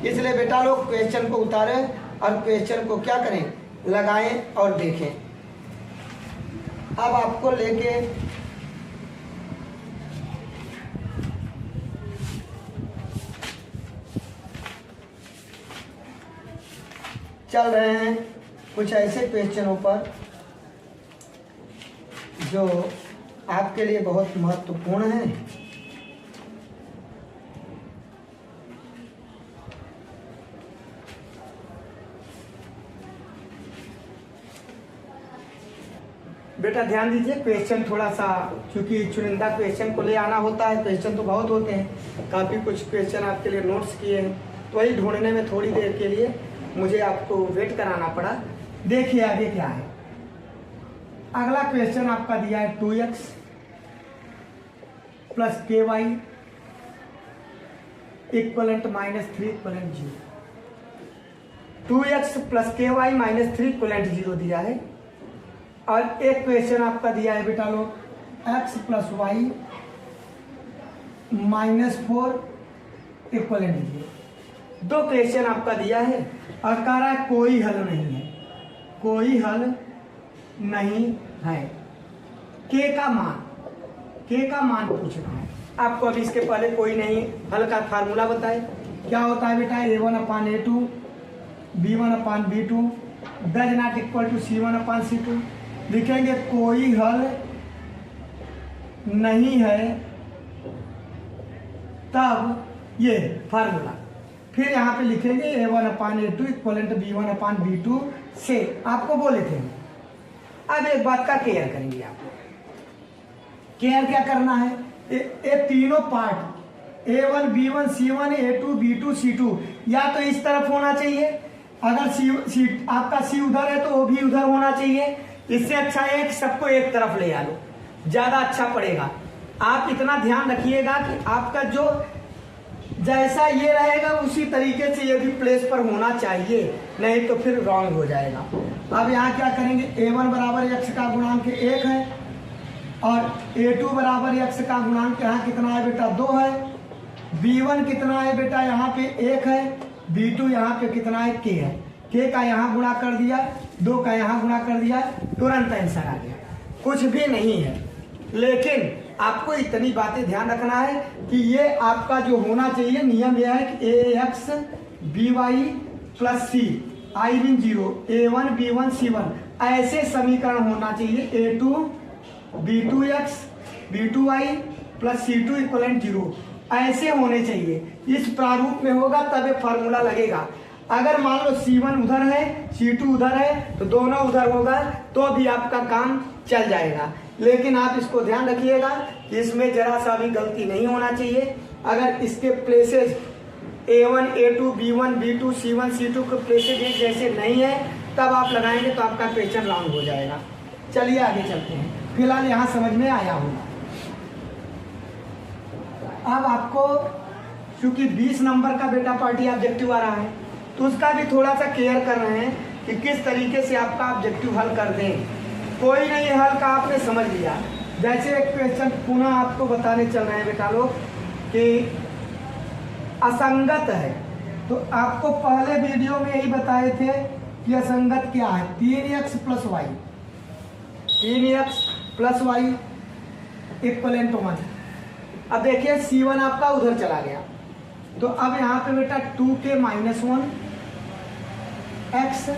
Speaker 1: इसलिए बेटा लोग क्वेश्चन को उतारें और क्वेश्चन को क्या करें, लगाएं और देखें। अब आपको लेके चल रहे हैं कुछ ऐसे क्वेश्चनों पर जो आपके लिए बहुत महत्वपूर्ण है। बेटा ध्यान दीजिए, क्वेश्चन थोड़ा सा, क्योंकि चुनिंदा क्वेश्चन को ले आना होता है, क्वेश्चन तो बहुत होते हैं, काफ़ी कुछ क्वेश्चन आपके लिए नोट्स किए हैं, तो वही ढूंढने में थोड़ी देर के लिए मुझे आपको वेट कराना पड़ा। देखिए आगे क्या है। अगला क्वेश्चन आपका दिया है 2x plus ky equivalent -3 equivalent 0। 2x plus ky -3 equivalent 0 दिया है। और एक क्वेश्चन आपका दिया है बेटा लोग x plus y -4 equivalent 0। 2 question आपका दिया है और कह रहा है कोई हल नहीं है, कोई हल नहीं है। के का मान पूछना है आपको। अभी इसके पहले कोई नहीं हल का फार्मूला बताए, क्या होता है बेटा, a1/a2 b1/b2 does not equal to c1/c2। लिखेंगे कोई हल नहीं है, तब ये फार्मूला, फिर यहाँ पे लिखेंगे a1/a2 इक्वलेंट b1/b2 से आपको बोले थे। अब एक बात का केयर करेंगे आप लोग। केयर क्या करना है, ये तीनों part a1 b1 c1 a2 b2 c2 या तो इस तरफ होना चाहिए, अगर सी आपका सी उधर है तो वो भी उधर होना चाहिए। इससे अच्छा है कि सबको एक तरफ ले आ लो, ज्यादा अच्छा पड़ेगा। आप इतना ध्यान रखिएगा कि आपका जो जैसा ये रहेगा उसी तरीके से ये भी प्लेस पर होना चाहिए, नहीं तो फिर रॉन्ग हो जाएगा। अब यहाँ क्या करेंगे, a1 बराबर x का गुणांक 1 है और a2 बराबर x का गुणांक यहाँ कितना है बेटा 2 है, b1 कितना है बेटा यहाँ पे 1 है, b2 यहाँ पे कितना है k है। k का यहाँ गुणा कर दिया, 2 का यहाँ गुणा कर दिया, तुरंत आंसर आ गया। कुछ भी नहीं है, लेकिन आपको इतनी बातें ध्यान रखना है कि ये आपका जो होना चाहिए नियम यह है कि ax by plus c I mean 0, A1 B1 C1 ऐसे समीकरण होना चाहिए। A2 B2x B2y plus C2 equivalent 0 ऐसे होने चाहिए। इस प्रारूप में होगा तब ये फार्मूला लगेगा। अगर मान लो C1 उधर है C2 उधर है तो दोनों उधर होगा तो भी आपका काम चल जाएगा। लेकिन आप इसको ध्यान रखिएगा कि इसमें जरा सा भी गलती नहीं होना चाहिए। अगर इसके places A1 A2 B1 B2 C1 C2 के प्लेसेस जैसे नहीं है तब आप लगाएंगे तो आपका क्वेश्चन रॉन्ग हो जाएगा। चलिए आगे चलते हैं। फिलहाल यहाँ समझ में आया होगा। अब आपको चूंकि 20 नंबर का बेटा पार्टी ऑब्जेक्टिव आ रहा है तो उसका भी थोड़ा सा केयर कर रहे हैं कि किस तरीके से आपका ऑब्जेक्टिव हल कर दें। कोई नहीं हल का आपने समझ लिया। जैसे एक क्वेश्चन पुनः आपको बताने चल रहे हैं बेटा लोग कि असंगत है। तो आपको पहले वीडियो में यही बताए थे कि असंगत क्या है, 3x plus y, 3x plus y equivalent 1। अब देखिए C1 आपका उधर चला गया तो अब यहाँ पे बेटा 2k minus 1 x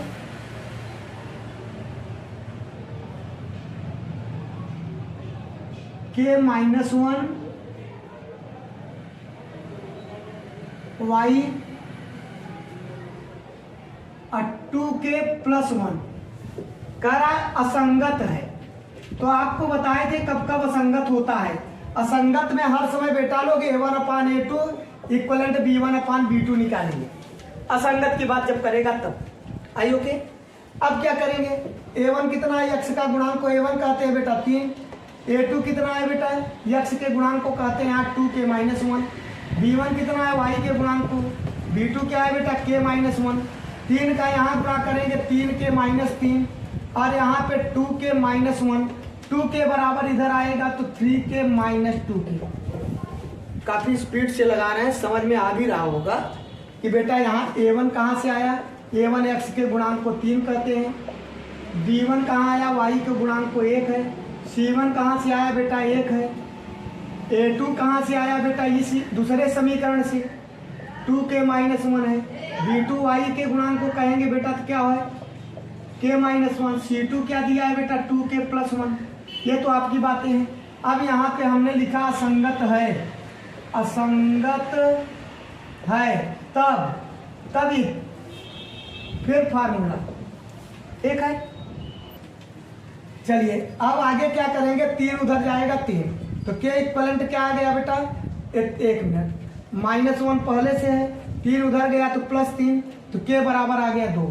Speaker 1: k minus 1 y 2k plus 1 कह रहा है असंगत है। तो आपको बताए थे कब कब असंगत होता है। असंगत में हर समय बेटा लोग A1 अपान A2 इक्वलेंट B1 अपान B2 निकालेंगे। असंगत की बात जब करेगा तब। आई ओके। अब क्या करेंगे, A1 कितना है, x का गुणांक को A1 कहते हैं बेटा 3, A2 कितना है बेटा, x के गुणांक को कहते हैं यहाँ 2k माइनस 1, B1 कितना है y के गुणांक को, B2 क्या है बेटा k माइनस 1, 3 का यहाँ गुणा करेंगे 3k माइनस 3 और यहाँ पे 2k माइनस 1, 2k बराबर इधर आएगा तो 3k माइनस 2k। काफी स्पीड से लगा रहे हैं, समझ में आ भी रहा होगा कि बेटा यहाँ A1 कहाँ से आया, A1 x के गुणांक को 3 कहते हैं, B1 कहाँ आया, y के गुणांक को 1 है, C1 कहाँ से आया बेटा 1 है, A2 कहाँ से आया बेटा इस दूसरे समीकरण से 2k माइनस 1 है, B2 y के गुणांक को कहेंगे बेटा तो क्या है k माइनस 1, C2 क्या दिया है बेटा 2k प्लस 1। ये तो आपकी बातें हैं। अब यहाँ पे हमने लिखा असंगत है, असंगत है तभी फिर फार्मूला एक है। चलिए अब आगे क्या करेंगे, 3 उधर जाएगा 3 तो k इक्वलेंट क्या आ गया बेटा, एक मिनट, माइनस 1 पहले से है, 3 उधर गया तो प्लस 3 तो k बराबर आ गया 2।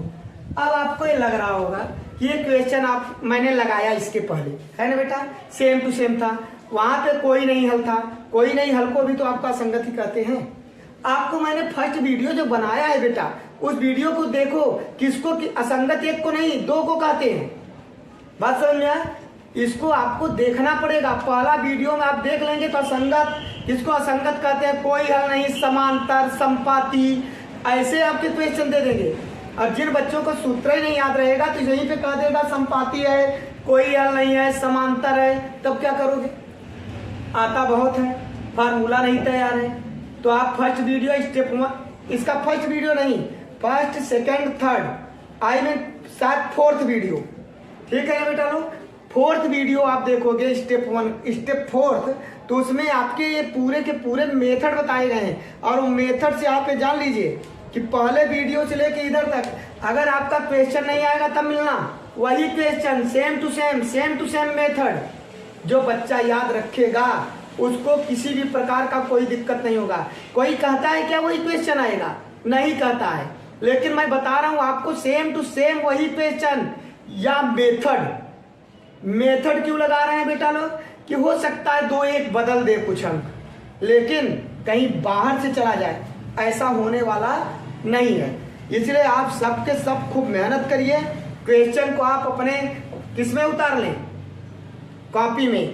Speaker 1: अब आपको ये लग रहा होगा कि ये क्वेश्चन आप मैंने लगाया इसके पहले है ना बेटा, सेम टू सेम था, वहां पे कोई नहीं हल था, कोई नहीं हल को भी तो आपका असंगत ही कहते हैं। आपको मैंने फर्स्ट वीडियो जो बनाया है बेटा उस वीडियो को देखो, किसको कि असंगत एक को नहीं 2 को कहते हैं। बात समझ में आया, इसको आपको देखना पड़ेगा। पहला वीडियो में आप देख लेंगे तो असंगत किसको असंगत कहते हैं, कोई हल नहीं, समांतर, संपाती ऐसे आपके क्वेश्चन दे देंगे। और जिन बच्चों को सूत्र ही नहीं याद रहेगा तो यहीं पे कह देगा संपाती है, कोई हल नहीं है, समांतर है, तब क्या करोगे, आता बहुत है, फार्मूला नहीं तैयार है। तो आप फर्स्ट वीडियो स्टेप 1, इसका फर्स्ट वीडियो नहीं, first second third, I mean शायद 4th वीडियो, ठीक है ना बेटा लोग, 4th वीडियो आप देखोगे स्टेप 1 स्टेप 4th, तो उसमें आपके ये पूरे के पूरे मेथड बताए गए हैं। और वो मेथड से आप जान लीजिए कि पहले वीडियो से लेके इधर तक अगर आपका क्वेश्चन नहीं आएगा तब मिलना, वही question same to same method, जो बच्चा याद रखेगा उसको किसी भी प्रकार का कोई दिक्कत नहीं होगा। कोई कहता है क्या वही क्वेश्चन आएगा, नहीं कहता है, लेकिन मैं बता रहा हूं आपको सेम टू सेम वही क्वेश्चन या मेथड क्यों लगा रहे हैं बेटा लोग, कि हो सकता है 2-1 बदल दे कुछ अंक, लेकिन कहीं बाहर से चला जाए, ऐसा होने वाला नहीं है। इसलिए आप सबके सब खूब मेहनत करिए, क्वेश्चन को आप अपने किसमें उतार लें, कॉपी में,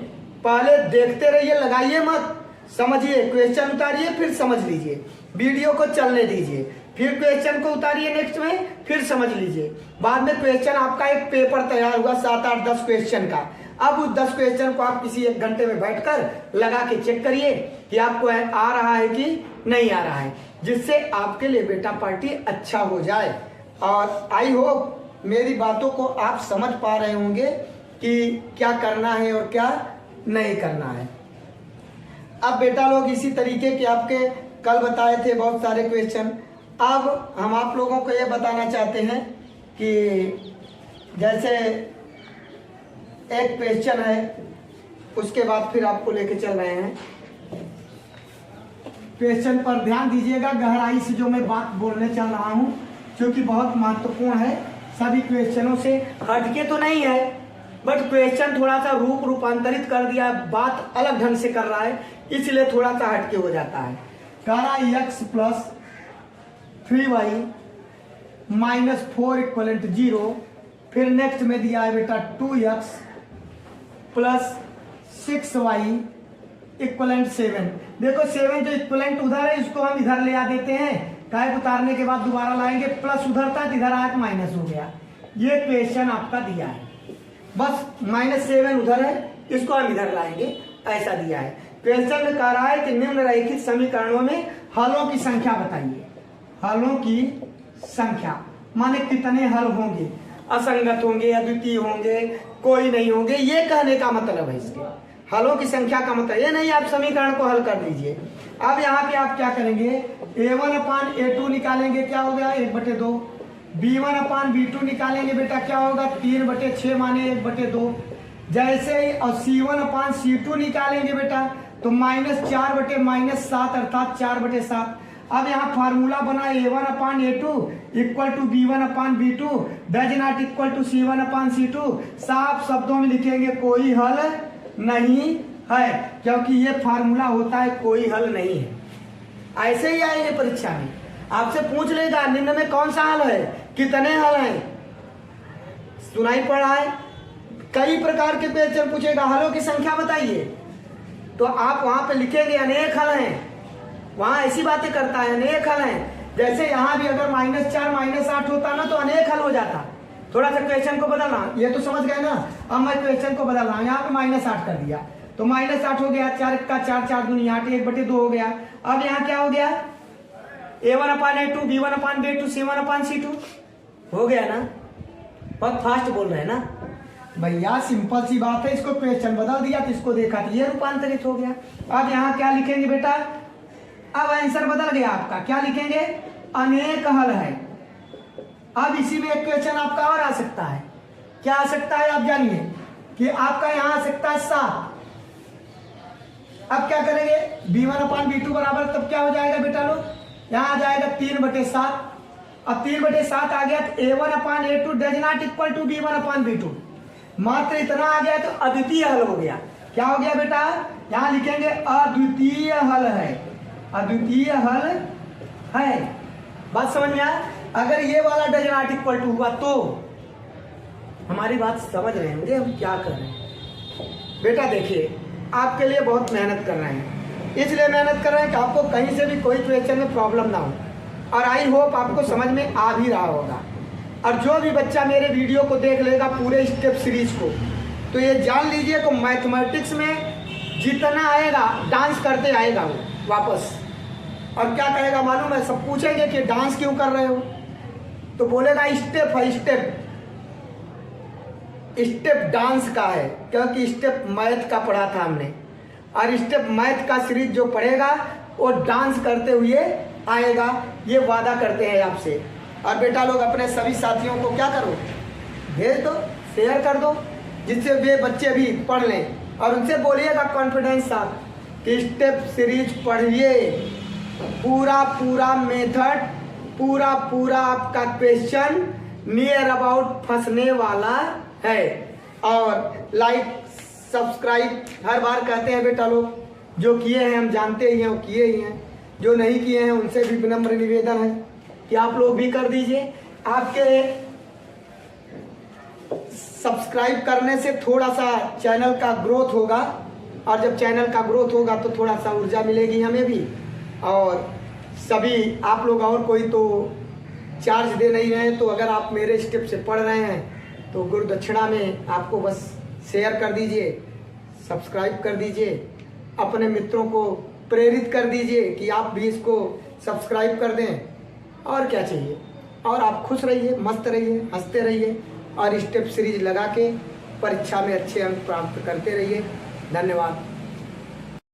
Speaker 1: पहले देखते रहिए, लगाइए मत, समझिए, क्वेश्चन उतारिए फिर समझ लीजिए, वीडियो को चलने दीजिए, फिर क्वेश्चन को उतारिए नेक्स्ट में, फिर समझ लीजिए। बाद में क्वेश्चन आपका एक पेपर तैयार हुआ 7, 8, 10 क्वेश्चन का। अब उस 10 क्वेश्चन को आप किसी 1 घंटे में बैठकर लगा के चेक करिए कि आपको आ रहा है कि नहीं आ रहा है, जिससे आपके लिए बेटा पार्टी अच्छा हो जाए। और आई होप मेरी बातों को आप समझ पा रहे होंगे कि क्या करना है और क्या नहीं करना है। अब बेटा लोग इसी तरीके के आपके कल बताए थे बहुत सारे क्वेश्चन। अब हम आप लोगों को ये बताना चाहते हैं कि जैसे एक क्वेश्चन है, उसके बाद फिर आपको लेके चल रहे हैं। क्वेश्चन पर ध्यान दीजिएगा, गहराई से जो मैं बात बोलने चल रहा हूँ, क्योंकि बहुत महत्वपूर्ण है। सभी क्वेश्चनों से हटके तो नहीं है, बट क्वेश्चन थोड़ा सा रूपांतरित कर दिया, बात अलग ढंग से कर रहा है, इसलिए थोड़ा सा हटके हो जाता है। कह रहा x plus 3y minus 4 equal 0। फिर नेक्स्ट में दिया है बेटा 2x प्लस 6y इक्वलेंट 7। देखो 7 जो इक्वलेंट उधर है, इसको हम इधर ले आ देते हैं, काय उतारने के बाद दोबारा लाएंगे, प्लस उधर था इधर आया तो माइनस हो गया। ये क्वेश्चन आपका दिया है, बस -7 उधर है, इसको हम इधर लाएंगे, ऐसा दिया है। क्वेश्चन में कह रहा है कि निम्नलिखित समीकरणों में हलों की संख्या बताइए। हलों की संख्या माने कितने हल होंगे, असंगत होंगे, अद्वितीय होंगे, कोई नहीं होंगे, ये कहने का मतलब है इसके। हलों की संख्या का मतलब ये नहीं आप समीकरण को हल कर लीजिए। अब यहाँ पे आप क्या करेंगे, a1/a2 निकालेंगे, क्या हो गया 1/2। b1/b2 निकालेंगे बेटा, क्या होगा 3/6 माने 1/2। जैसे ही और c1/c2 निकालेंगे बेटा, तो -4/-7 अर्थात 4/7। अब यहाँ फार्मूला बना a1/a2 equal to b1/b2 does not equal to c1/c2। साफ शब्दों में लिखेंगे कोई हल नहीं है, क्योंकि ये फार्मूला होता है कोई हल नहीं है। ऐसे ही आएंगे परीक्षा में, आपसे पूछ लेगा निम्न में कौन सा हल है, कितने हल हैं, सुनाई पड़ रहा है। कई प्रकार के क्वेश्चन पूछेगा, हलों की संख्या बताइए, तो आप वहां पे लिखेंगे अनेक हल हैं। वहां ऐसी बातें करता है, अनेक हल हैं। जैसे यहाँ भी अगर -4 -8 होता ना तो अनेक हल हो जाता। थोड़ा सा क्वेश्चन को बदलना, ये तो समझ गए ना। अब मैं क्वेश्चन को बदल रहा हूँ, यहाँ पे -8 कर दिया तो -8 हो गया, 4 का 4 4 दूनी 8 1/2 हो गया। अब यहाँ क्या हो गया a1/a2 b1/b2 c1/c2 हो गया ना। बहुत फास्ट बोल रहे हैं ना भैया, सिंपल सी बात है। इसको क्वेश्चन बदल दिया तो इसको देखा तो ये रूपांतरित हो गया। अब यहाँ क्या लिखेंगे बेटा, अब आंसर बदल गया आपका, क्या लिखेंगे अनेक हल है। अब इसी में एक क्वेश्चन आपका और आ सकता है, क्या आ सकता है आप जानिए, कि आपका यहाँ आ सकता है 7। अब क्या करेंगे b1/b2 बराबर, तब क्या हो जाएगा बेटा लोग, यहाँ आ जाएगा 3/7। अब 3/7 आ गया तो a1/a2 does not equal to b1/b2। मात्र इतना आ गया तो अद्वितीय हल हो गया। क्या हो गया बेटा, यहाँ लिखेंगे अद्वितीय हल है, अद्वितीय हल है। बात समझ में आया। अगर ये वाला डज नॉट इक्वल टू हुआ तो हमारी बात समझ रहे होंगे हम क्या कर रहे हैं। बेटा देखिए, आपके लिए बहुत मेहनत कर रहे हैं, इसलिए मेहनत कर रहे हैं कि आपको कहीं से भी कोई क्वेश्चन में प्रॉब्लम ना हो, और आई होप आपको समझ में आ भी रहा होगा। और जो भी बच्चा मेरे वीडियो को देख लेगा पूरे स्टेप सीरीज को, तो ये जान लीजिए कि मैथमेटिक्स में जितना आएगा डांस करते आएगा वो वापस। और क्या कहेगा मालूम है, सब पूछेंगे कि डांस क्यों कर रहे हो, तो बोलेगा स्टेप है, स्टेप डांस का है, क्योंकि स्टेप मैथ का पढ़ा था हमने, और स्टेप मैथ का सीरीज जो पढ़ेगा वो डांस करते हुए आएगा, ये वादा करते हैं आपसे। और बेटा लोग अपने सभी साथियों को क्या करो, भेज दो, शेयर कर दो, जिससे वे बच्चे भी पढ़ लें, और उनसे बोलिएगा कॉन्फिडेंस साथ कि स्टेप सीरीज पढ़िए, पूरा मेथड, पूरा आपका क्वेश्चन नियर अबाउट फंसने वाला है। और लाइक सब्सक्राइब हर बार कहते हैं बेटा लोग, जो किए हैं हम जानते ही हैं, वो किए ही हैं, जो नहीं किए हैं उनसे भी विनम्र निवेदन है कि आप लोग भी कर दीजिए। आपके सब्सक्राइब करने से थोड़ा सा चैनल का ग्रोथ होगा, और जब चैनल का ग्रोथ होगा तो थोड़ा सा ऊर्जा मिलेगी हमें भी। और सभी आप लोग और कोई तो चार्ज दे नहीं रहे हैं, तो अगर आप मेरे स्टेप से पढ़ रहे हैं तो गुरु दक्षिणा में आपको बस शेयर कर दीजिए, सब्सक्राइब कर दीजिए, अपने मित्रों को प्रेरित कर दीजिए कि आप भी इसको सब्सक्राइब कर दें। और क्या चाहिए, और आप खुश रहिए, मस्त रहिए, हंसते रहिए और स्टेप सीरीज लगा के परीक्षा में अच्छे अंक प्राप्त करते रहिए। धन्यवाद।